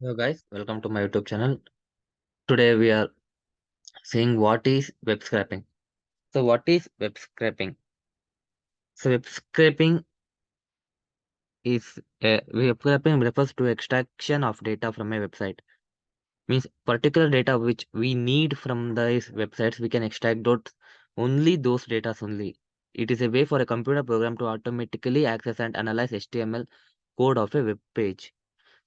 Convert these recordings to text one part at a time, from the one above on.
Hello guys, welcome to my YouTube channel. Today we are seeing what is web scraping. So what is web scraping? So web scraping refers to extraction of data from a website. Means particular data which we need from these websites we can extract those data only. It is a way for a computer program to automatically access and analyze HTML code of a web page.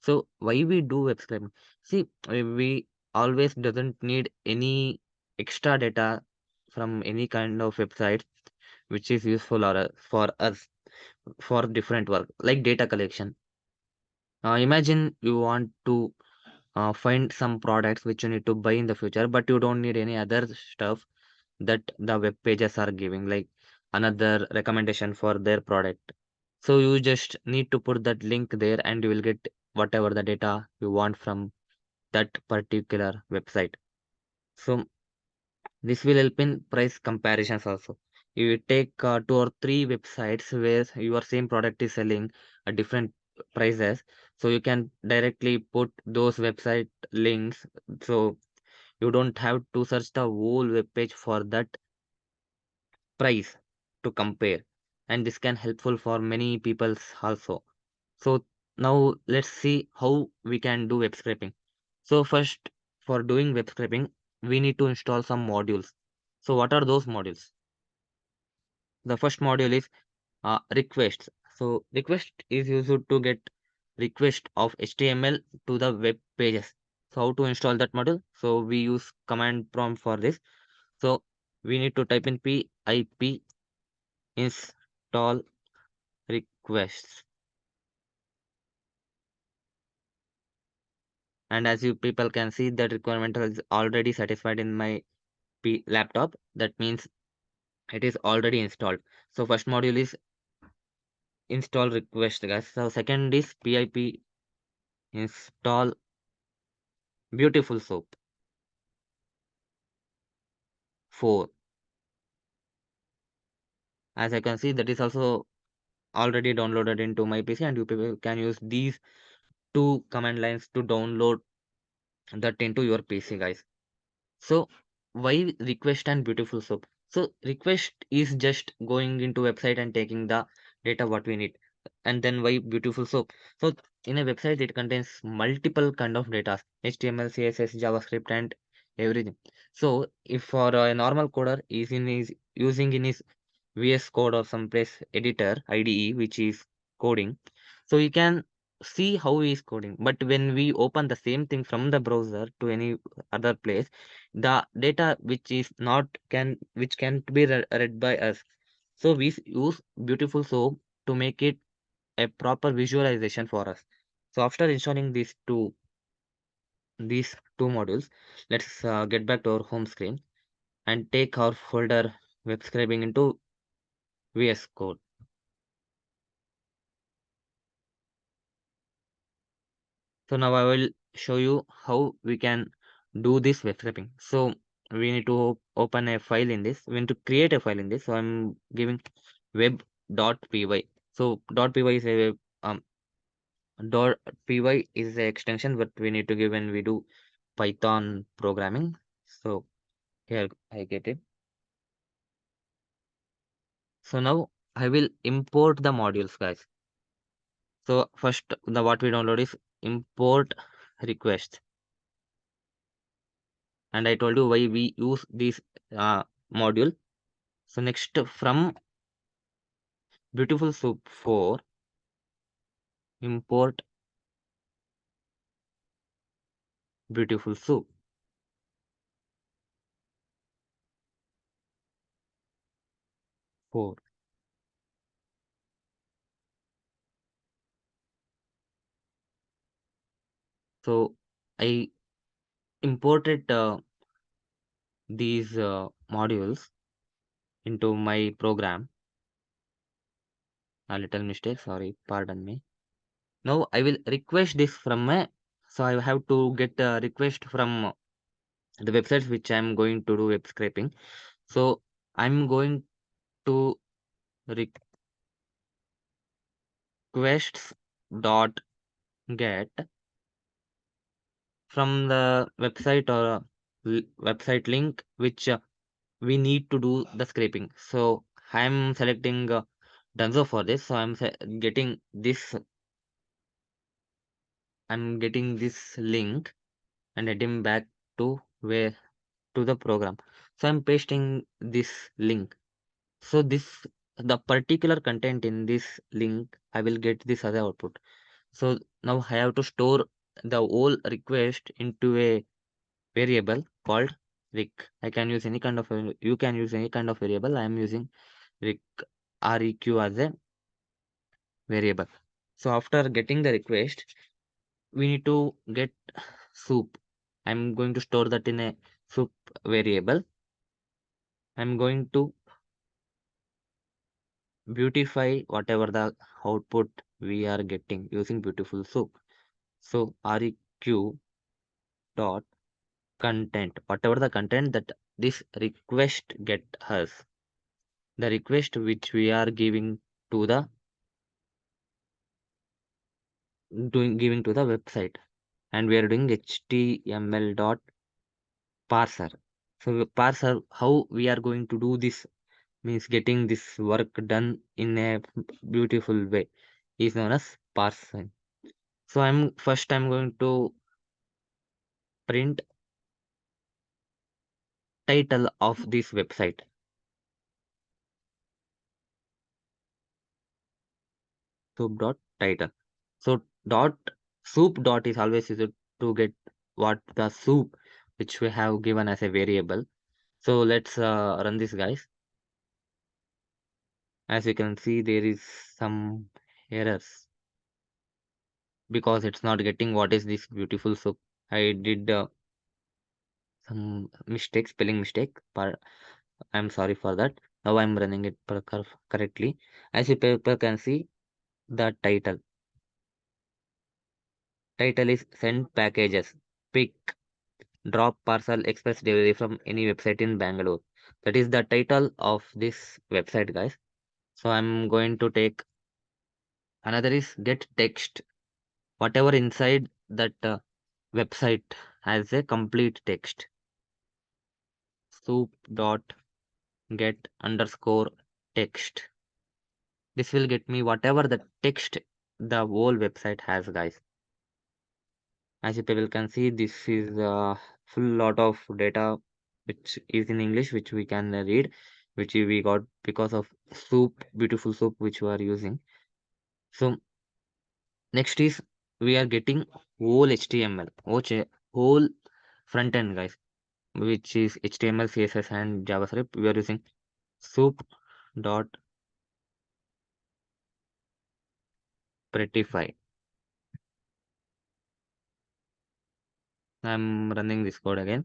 So why we do web scraping? See, we always doesn't need any extra data from any kind of website which is useful for us for different work like data collection. Imagine you want to find some products which you need to buy in the future, but you don't need any other stuff that the web pages are giving, like another recommendation for their product. So you just need to put that link there and you will get whatever the data you want from that particular website. So this will help in price comparisons also. You take two or three websites where your same product is selling at different prices. So you can directly put those website links. So you don't have to search the whole web page for that price to compare. And this can helpful for many people also. So now let's see how we can do web scraping. So first, for doing web scraping, we need to install some modules. So what are those modules? The first module is requests. So request is used to get request of HTML to the web pages. So how to install that module? So we use command prompt for this. So we need to type in pip install requests. And as you people can see, that requirement is already satisfied in my laptop. That means it is already installed. So first module is install request, guys. So second is pip install beautiful soap 4. As I can see, that is also already downloaded into my PC, and you people can use these two command lines to download that into your PC, guys. So why request and beautiful soap? So request is just going into website and taking the data what we need. And then why beautiful soap? So in a website it contains multiple kind of data, HTML, CSS, JavaScript and everything. So if for a normal coder is using in his VS Code or some place editor IDE which is coding, so you can see how he is coding. But when we open the same thing from the browser to any other place, the data which can be read by us. So we use beautiful soap to make it a proper visualization for us. So after installing these two modules, let's get back to our home screen and take our folder web scraping into VS Code. So now I will show you how we can do this web scraping. So we need to open a file in this. We need to create a file in this. So I'm giving web.py. So .py is a dot .py is the extension what we need to give when we do Python programming. So here I get it. So now I will import the modules, guys. So first the what we download is import request. And I told you why we use this module. So next from beautiful soup 4 import beautiful soup 4. So I imported these modules into my program. A little mistake, sorry, pardon me. Now I will request this from my, so I have to get a request from the websites which I'm going to do web scraping. So I'm going to requests dot get from the website or website link which we need to do the scraping. So I'm selecting Dunzo for this. So getting this. I'm getting this link and heading back to where to the program. So I'm pasting this link. So the particular content in this link, I will get this other output. So now I have to store the whole request into a variable called rec. I can use any kind of you can use any kind of variable. I am using rec req as a variable. So after getting the request, we need to get soup. I'm going to store that in a soup variable. I'm going to beautify whatever the output we are getting using beautiful soup. So req dot content, whatever the content that this request get us, the request which we are giving to the giving to the website, and we are doing html dot parser. So parser, how we are going to do this means getting this work done in a beautiful way is known as parsing. So I'm going to print title of this website. Soup dot title. So dot soup dot is always used to get what the soup which we have given as a variable. So let's run this, guys. As you can see, there is some errors because it's not getting what is this beautiful soup. I did some mistake, spelling mistake, but I'm sorry for that. Now I'm running it correctly. As you people can see, the title is send packages, pick, drop, parcel, express delivery from any website in Bangalore. That is the title of this website, guys. So I'm going to take another is get text. Whatever inside that website has a complete text. Soup dot get underscore text. This will get me whatever the text the whole website has, guys. As you people can see, this is a full lot of data which is in English, which we can read, which we got because of soup, beautiful soup, which we are using. So next is we are getting whole HTML, whole front end, guys, which is HTML, CSS, and JavaScript. We are using soup dot prettify. I'm running this code again.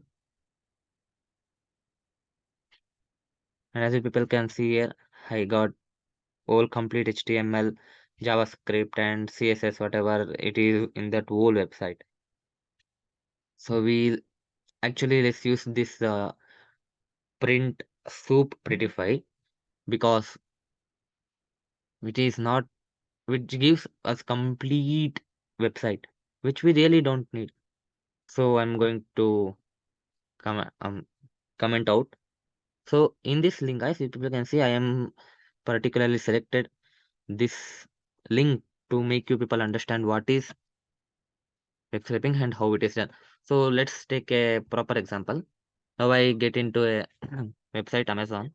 And as you people can see here, I got whole complete HTML, JavaScript, and CSS, whatever it is in that whole website. So we actually let's use this print soup prettify because which is not which gives us complete website which we really don't need. So I'm going to comment out. So in this link, guys, you people can see I am particularly selected this link to make you people understand what is web scraping and how it is done. So let's take a proper example. Now I get into a website Amazon.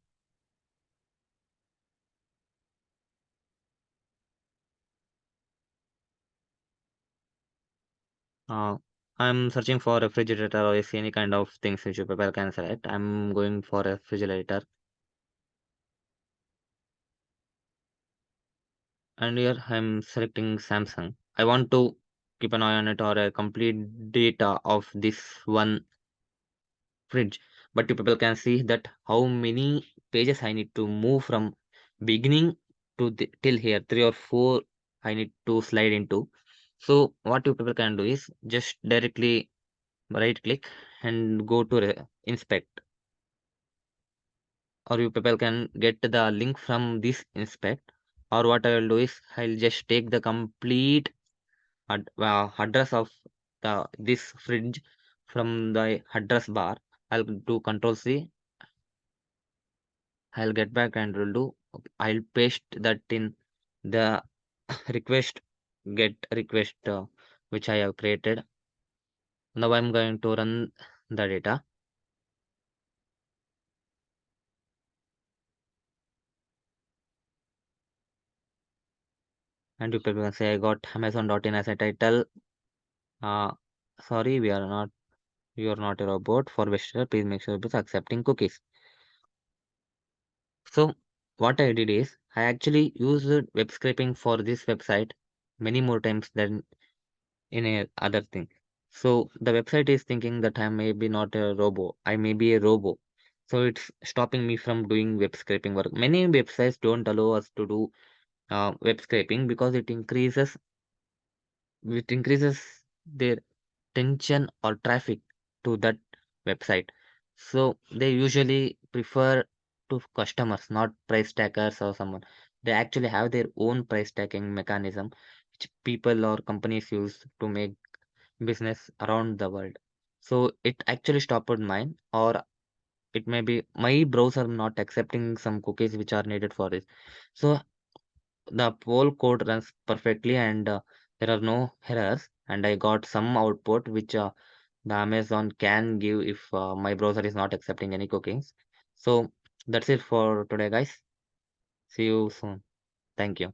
Uh, I'm searching for refrigerator or any kind of things which you people can select. I'm going for a refrigerator, and here I'm selecting Samsung. I want to keep an eye on it or a complete data of this one fridge, but you people can see that how many pages I need to move from beginning to till here, 3 or 4 I need to slide into. So what you people can do is just directly right click and go to inspect, or you people can get the link from this inspect, or what I will do is I'll just take the complete address of the this fridge from the address bar. I'll do Control C. I'll get back and will do. I'll paste that in the request get request which I have created. Now I'm going to run the data, and you people can say I got Amazon.in as a title. Uh, sorry, we are not. You are not a robot. For visitor, please make sure it's accepting cookies. So what I did is I actually used web scraping for this website many more times than in a other thing. So the website is thinking that I may be not a robo. I may be a robo. So it's stopping me from doing web scraping work. Many websites don't allow us to do web scraping because it increases their tension or traffic to that website. So they usually prefer to customers, not price takers or someone. They actually have their own price tagging mechanism, which people or companies use to make business around the world. So it actually stopped mine, or it may be my browser not accepting some cookies which are needed for this. So the whole code runs perfectly and there are no errors, and I got some output which the Amazon can give if my browser is not accepting any cookies. So that's it for today, guys. See you soon. Thank you.